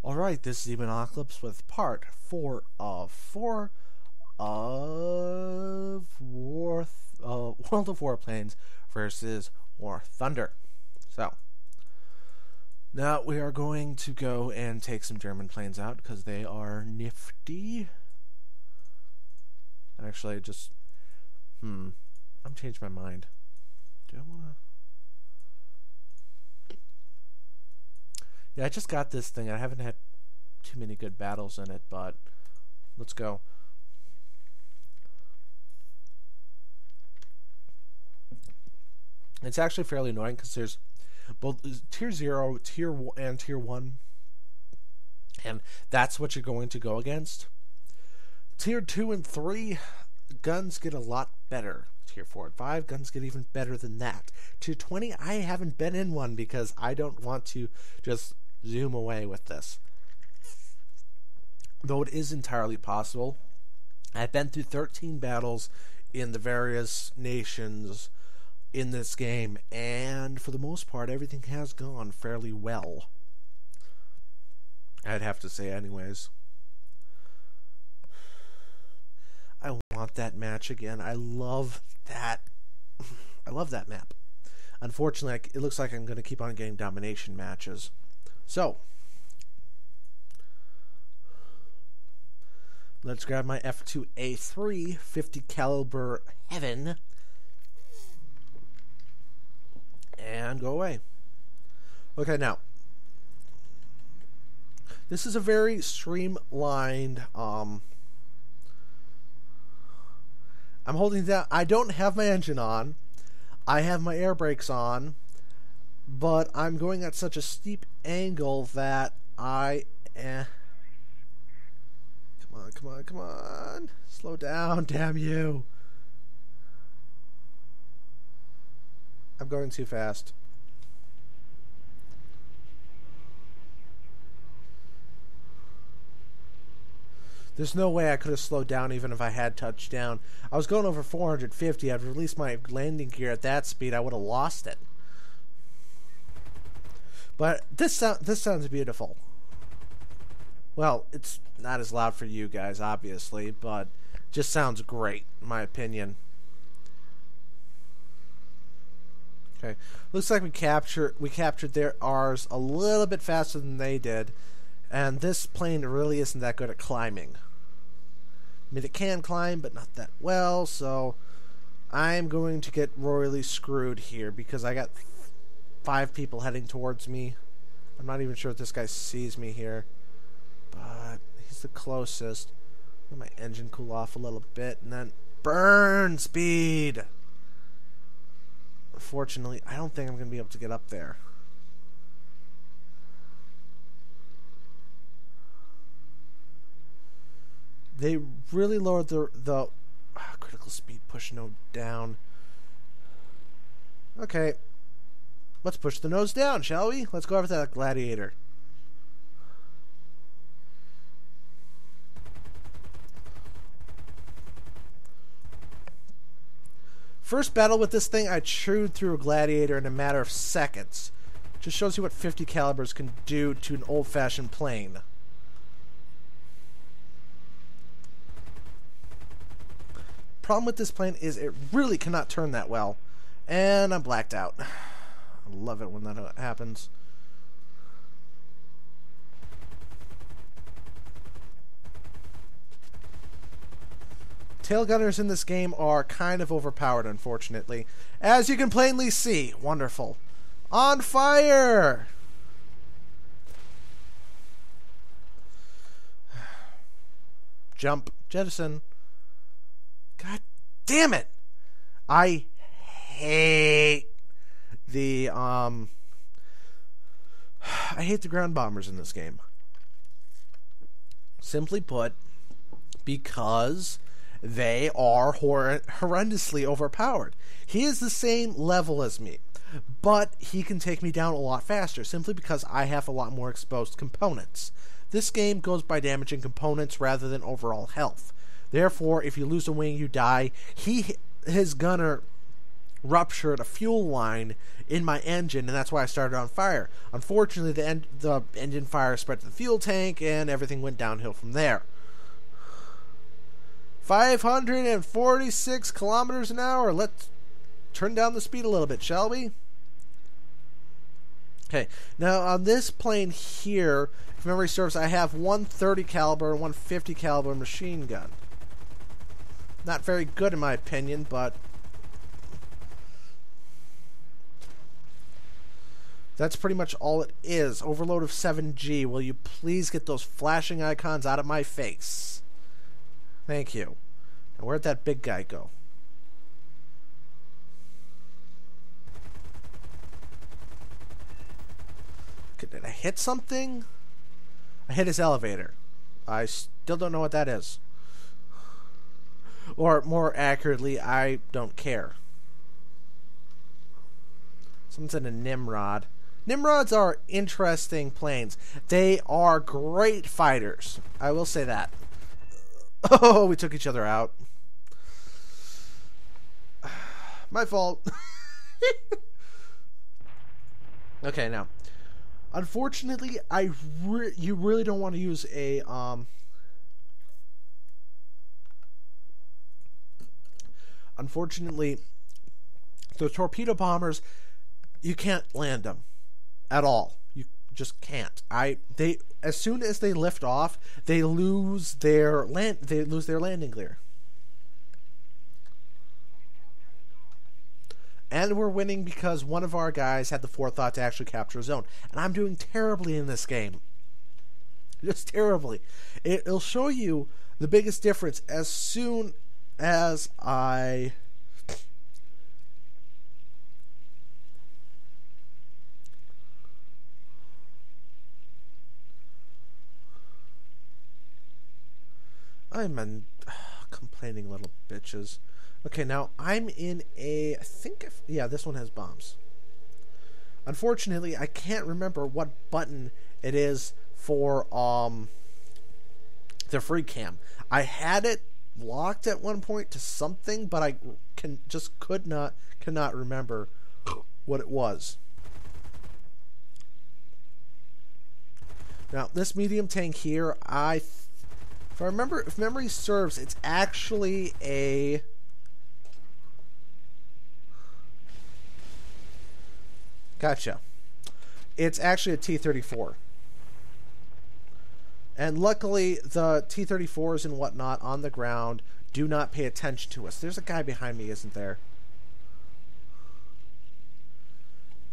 Alright, this is Eclipse with part 4 of World of Warplanes versus War Thunder. So, now we are going to go and take some German planes out because they are nifty. Actually, I'm changing my mind. Do I want to... Yeah, I just got this thing. I haven't had too many good battles in it, but let's go. It's actually fairly annoying because there's both Tier 0, and Tier 1, and that's what you're going to go against. Tier 2 and 3, guns get a lot better. Tier 4 and 5, guns get even better than that. Tier 20, I haven't been in one because I don't want to just zoom away with this. Though it is entirely possible. I've been through 13 battles in the various nations in this game, and for the most part, everything has gone fairly well. I'd have to say anyways. I want that match again. I love that. I love that map. Unfortunately, it looks like I'm going to keep on getting domination matches. So, let's grab my F2A3 50 caliber Heaven and go away. Okay, now this is a very streamlined. I'm holding down. I don't have my engine on. I have my air brakes on, but I'm going at such a steep angle that come on. Slow down, damn you. I'm going too fast. There's no way I could have slowed down even if I had touched down. I was going over 450. I'd released my landing gear at that speed. I would have lost it. But this sounds beautiful. Well, it's not as loud for you guys, obviously, but just sounds great, in my opinion. Okay, looks like we captured their ours a little bit faster than they did, and this plane really isn't that good at climbing. I mean, it can climb, but not that well, so I'm going to get royally screwed here because I got 5 people heading towards me. I'm not even sure if this guy sees me here, but he's the closest. Let my engine cool off a little bit, and then burn speed! Unfortunately, I don't think I'm going to be able to get up there. They really lowered the critical speed push node down. Okay. Let's push the nose down, shall we? Let's go over to that gladiator. First battle with this thing, I chewed through a gladiator in a matter of seconds. Just shows you what 50 calibers can do to an old-fashioned plane. Problem with this plane is it really cannot turn that well, and I'm blacked out. I love it when that happens. Tail gunners in this game are kind of overpowered, unfortunately, as you can plainly see. Wonderful. On fire! Jump. Jettison. God damn it! I hate the I hate the ground bombers in this game. Simply put, because they are horrendously overpowered. He is the same level as me, but he can take me down a lot faster simply because I have a lot more exposed components. This game goes by damaging components rather than overall health. Therefore, if you lose a wing, you die. His gunner ruptured a fuel line in my engine, and that's why I started on fire. Unfortunately, the engine fire spread to the fuel tank, and everything went downhill from there. 546 kilometers an hour. Let's turn down the speed a little bit, shall we? Okay, now on this plane here, if memory serves, I have 130 caliber and 150 caliber machine gun. Not very good in my opinion, but that's pretty much all it is. Overload of 7G. Will you please get those flashing icons out of my face? Thank you. Now where'd that big guy go? Did I hit something? I hit his elevator. I still don't know what that is. Or more accurately, I don't care. Someone said a Nimrod. Nimrods are interesting planes. They are great fighters. I will say that. Oh, we took each other out. My fault. Okay, now. Unfortunately, you really don't want to use a Unfortunately, the torpedo bombers, you can't land them at all. You just can't. They as soon as they lift off, they lose their landing gear. And we're winning because one of our guys had the forethought to actually capture a zone. And I'm doing terribly in this game. Just terribly. It'll show you the biggest difference as soon as I... I'm complaining little bitches. Okay, now I'm in a... yeah, this one has bombs. Unfortunately, I can't remember what button it is for the free cam. I had it locked at one point to something, but I cannot remember what it was. Now, this medium tank here, if memory serves, it's actually a... Gotcha. It's actually a T-34. And luckily, the T-34s and whatnot on the ground do not pay attention to us. There's a guy behind me, isn't there?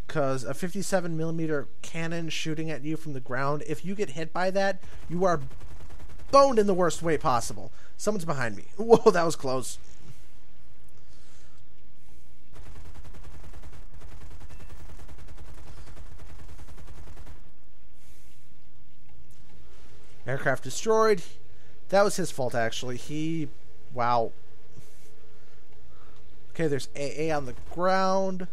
Because a 57mm cannon shooting at you from the ground, if you get hit by that, you are boned in the worst way possible. Someone's behind me. Whoa, that was close. Aircraft destroyed. That was his fault, actually. Wow. Okay, there's AA on the ground.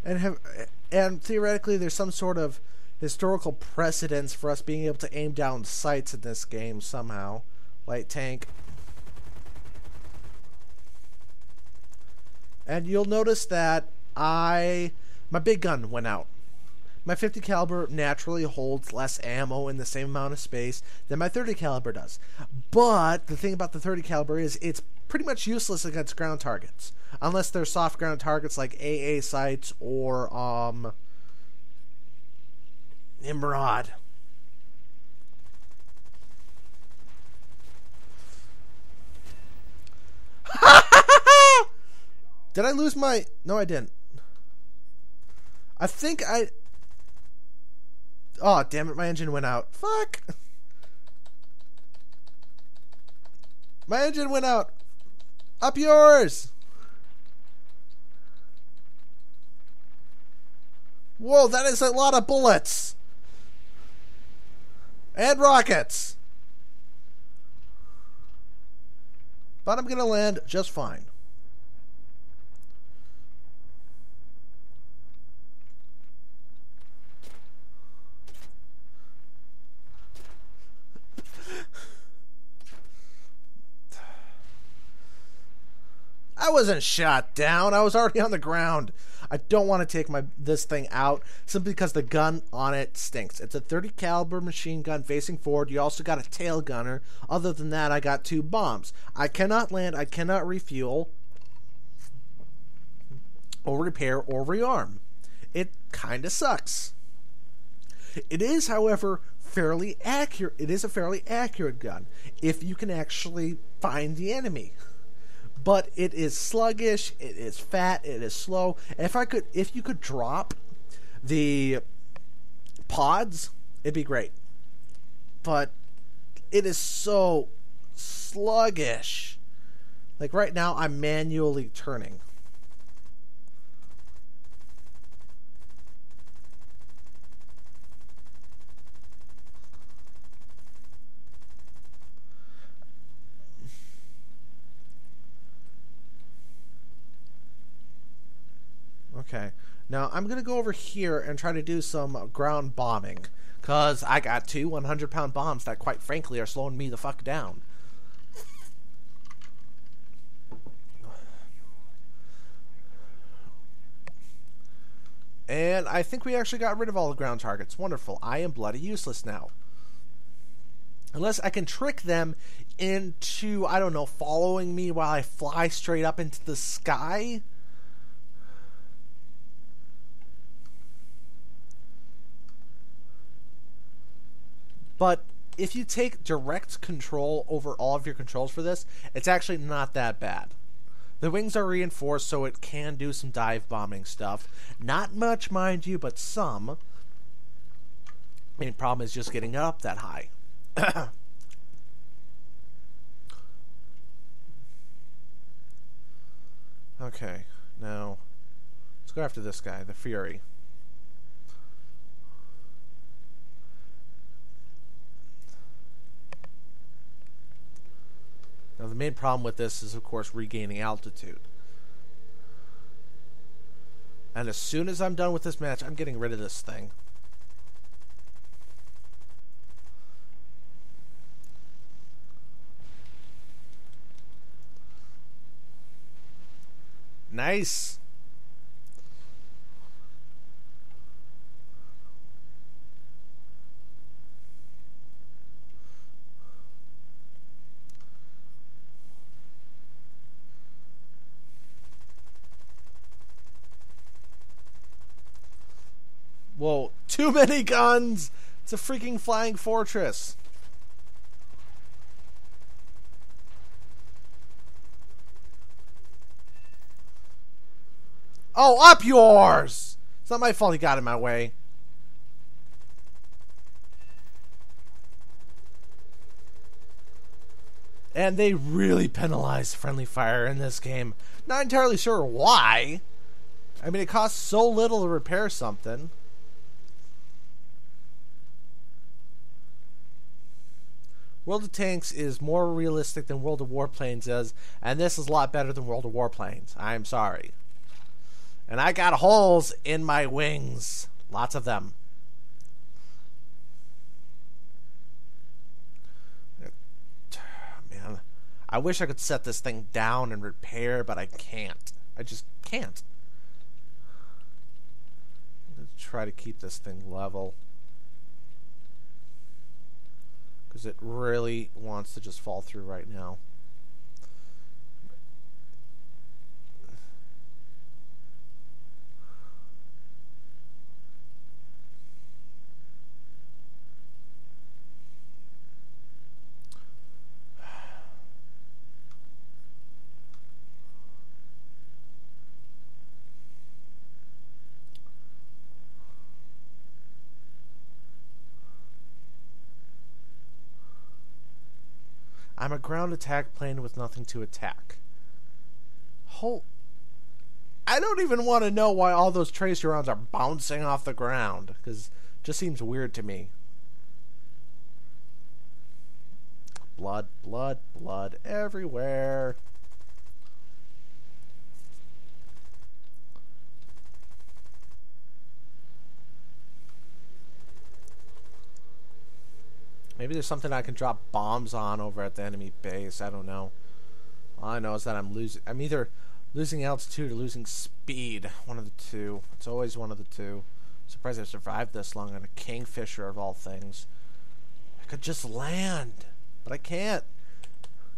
And theoretically, there's some sort of historical precedence for us being able to aim down sights in this game somehow. Light tank. And you'll notice that my big gun went out. My 50 caliber naturally holds less ammo in the same amount of space than my 30 caliber does. But the thing about the 30 caliber is it's pretty much useless against ground targets, unless they're soft ground targets like AA sites or Nimrod. Did I lose my... No, I didn't. I think I... Oh, damn it, my engine went out. Fuck! My engine went out! Up yours! Whoa, that is a lot of bullets! And rockets! But I'm gonna land just fine. I wasn't shot down. I was already on the ground. I don't want to take this thing out simply because the gun on it stinks. It's a 30 caliber machine gun facing forward. You also got a tail gunner. Other than that, I got 2 bombs. I cannot land. I cannot refuel or repair or rearm. It kind of sucks. It is, however, fairly accurate. It is a fairly accurate gun if you can actually find the enemy. But it is sluggish, it is fat, it is slow. If you could drop the pods, it'd be great. But it is so sluggish. Like right now, I'm manually turning. Okay, now I'm going to go over here and try to do some ground bombing, because I got 2 100-pound bombs that, quite frankly, are slowing me the fuck down. And I think we actually got rid of all the ground targets. Wonderful. I am bloody useless now. Unless I can trick them into, I don't know, following me while I fly straight up into the sky. But if you take direct control over all of your controls for this, it's actually not that bad. The wings are reinforced, so it can do some dive bombing stuff. Not much, mind you, but some. Main problem is just getting it up that high. Okay, now let's go after this guy, the Fury. Now, the main problem with this is, of course, regaining altitude. And as soon as I'm done with this match, I'm getting rid of this thing. Nice. Whoa, too many guns! It's a freaking flying fortress. Oh, up yours! It's not my fault he got in my way. And they really penalize friendly fire in this game. Not entirely sure why. I mean, it costs so little to repair something. World of Tanks is more realistic than World of Warplanes is, and this is a lot better than World of Warplanes. I'm sorry. And I got holes in my wings. Lots of them. Man, I wish I could set this thing down and repair, but I can't. I just can't. I'm going to try to keep this thing level, because it really wants to just fall through right now. I'm a ground attack plane with nothing to attack. I don't even want to know why all those tracer rounds are bouncing off the ground, because it just seems weird to me. Blood, blood, blood everywhere. Maybe there's something I can drop bombs on over at the enemy base. I don't know. All I know is that I'm either Losing altitude or losing speed. One of the two. It's always one of the two. Surprised I survived this long on a kingfisher of all things. I could just land, but I can't.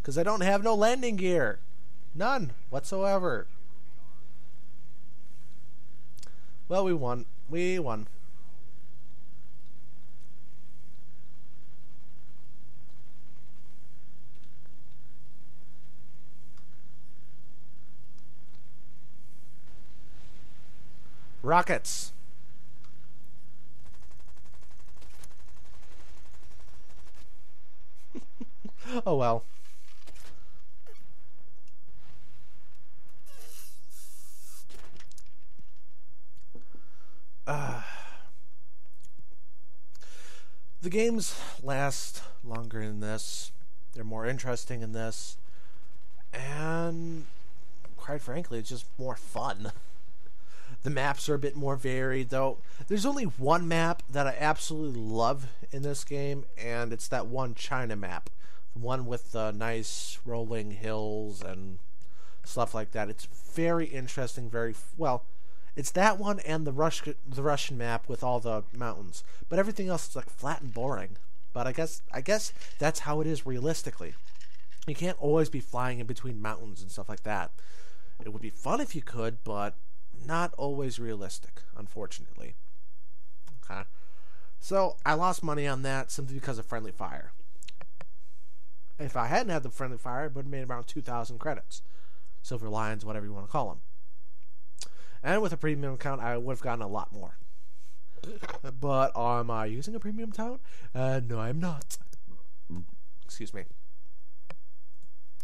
Because I don't have no landing gear. None whatsoever. Well, we won. We won. Rockets. Oh well. The games last longer in this. They're more interesting in this. And quite frankly, it's just more fun. The maps are a bit more varied, though. There's only one map that I absolutely love in this game, and it's that one China map. The one with the nice rolling hills and stuff like that. It's very interesting, very well. It's that one and the Russian map with all the mountains. But everything else is like flat and boring. But I guess that's how it is realistically. You can't always be flying in between mountains and stuff like that. It would be fun if you could, but not always realistic, unfortunately. Okay. So I lost money on that simply because of friendly fire. If I hadn't had the friendly fire, it would have made around 2,000 credits. Silver lions, whatever you want to call them. And with a premium account, I would have gotten a lot more. But am I using a premium account? No, I'm not. Excuse me.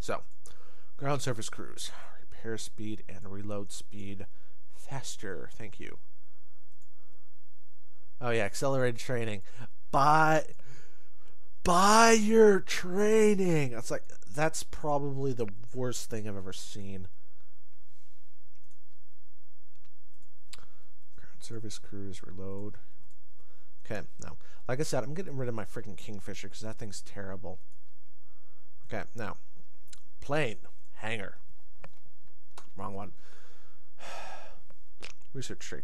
So, ground surface cruise. Repair speed and reload speed faster. Thank you. Oh yeah, accelerated training. Buy your training. That's probably the worst thing I've ever seen. Service cruise, reload. Okay, now, like I said, I'm getting rid of my freaking Kingfisher because that thing's terrible. Okay, now, plane, hangar. Wrong one. Research tree.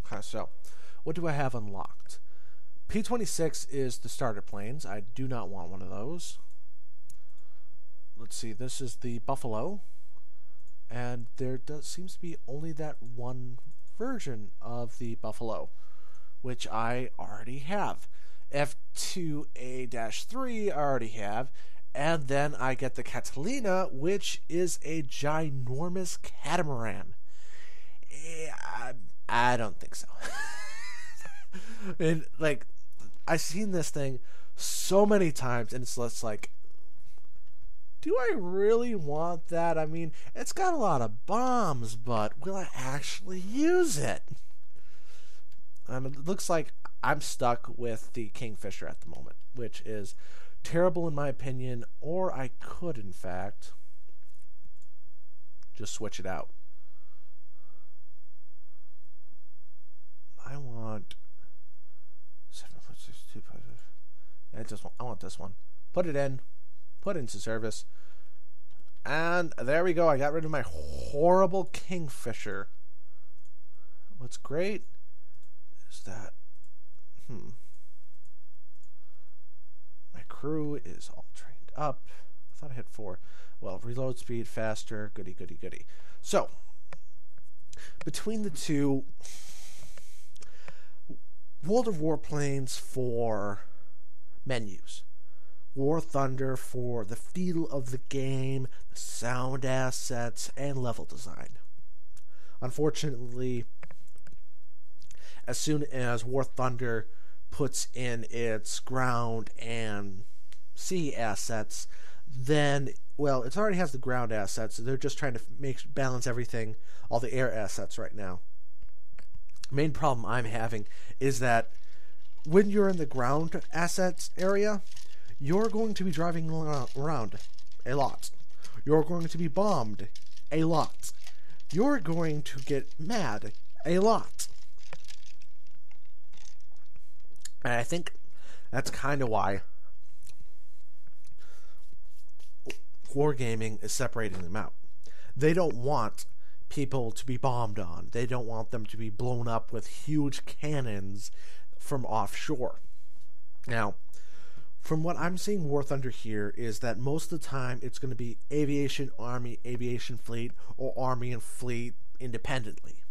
Okay, so, what do I have unlocked? P-26 is the starter planes. I do not want one of those. Let's see, this is the Buffalo. And there seems to be only that one version of the Buffalo, which I already have. F2A-3 I already have. And then I get the Catalina, which is a ginormous catamaran. I don't think so. And, I've seen this thing so many times, and it's just like, do I really want that? I mean, it's got a lot of bombs, but will I actually use it? It looks like I'm stuck with the Kingfisher at the moment, which is terrible in my opinion, or I could, in fact, just switch it out. I want 7.62. I want this one. Put it in. Put into service. And there we go. I got rid of my horrible Kingfisher. What's great is that my crew is all trained up. I thought I hit 4. Well, reload speed faster. Goody, goody, goody. So, between the two, World of Warplanes for menus. War Thunder for the feel of the game, the sound assets, and level design. Unfortunately, as soon as War Thunder puts in its ground and sea assets, then, well, it already has the ground assets, so they're just trying to balance everything, all the air assets right now. Main problem I'm having is that when you're in the ground assets area, you're going to be driving around a lot. You're going to be bombed a lot. You're going to get mad a lot. And I think that's kind of why Wargaming is separating them out. They don't want people to be bombed on. They don't want them to be blown up with huge cannons from offshore. Now, from what I'm seeing War Thunder here is that most of the time it's going to be aviation, army, aviation fleet, or army and fleet independently.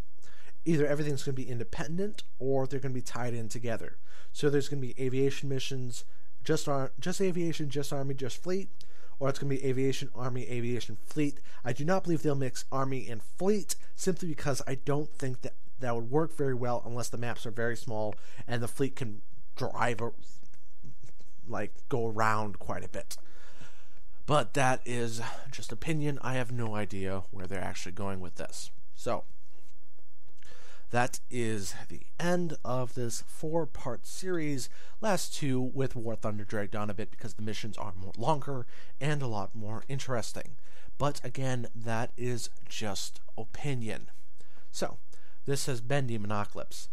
Either everything's going to be independent or they're going to be tied in together. So there's going to be aviation missions, just aviation, just army, just fleet, or it's going to be aviation, army, aviation, fleet. I do not believe they'll mix army and fleet simply because I don't think that would work very well unless the maps are very small and the fleet can drive go around quite a bit. But that is just opinion. I have no idea where they're actually going with this. So, that is the end of this 4-part series. Last 2 with War Thunder dragged on a bit because the missions are longer and a lot more interesting. But again, that is just opinion. So, this has been Demonocalypse.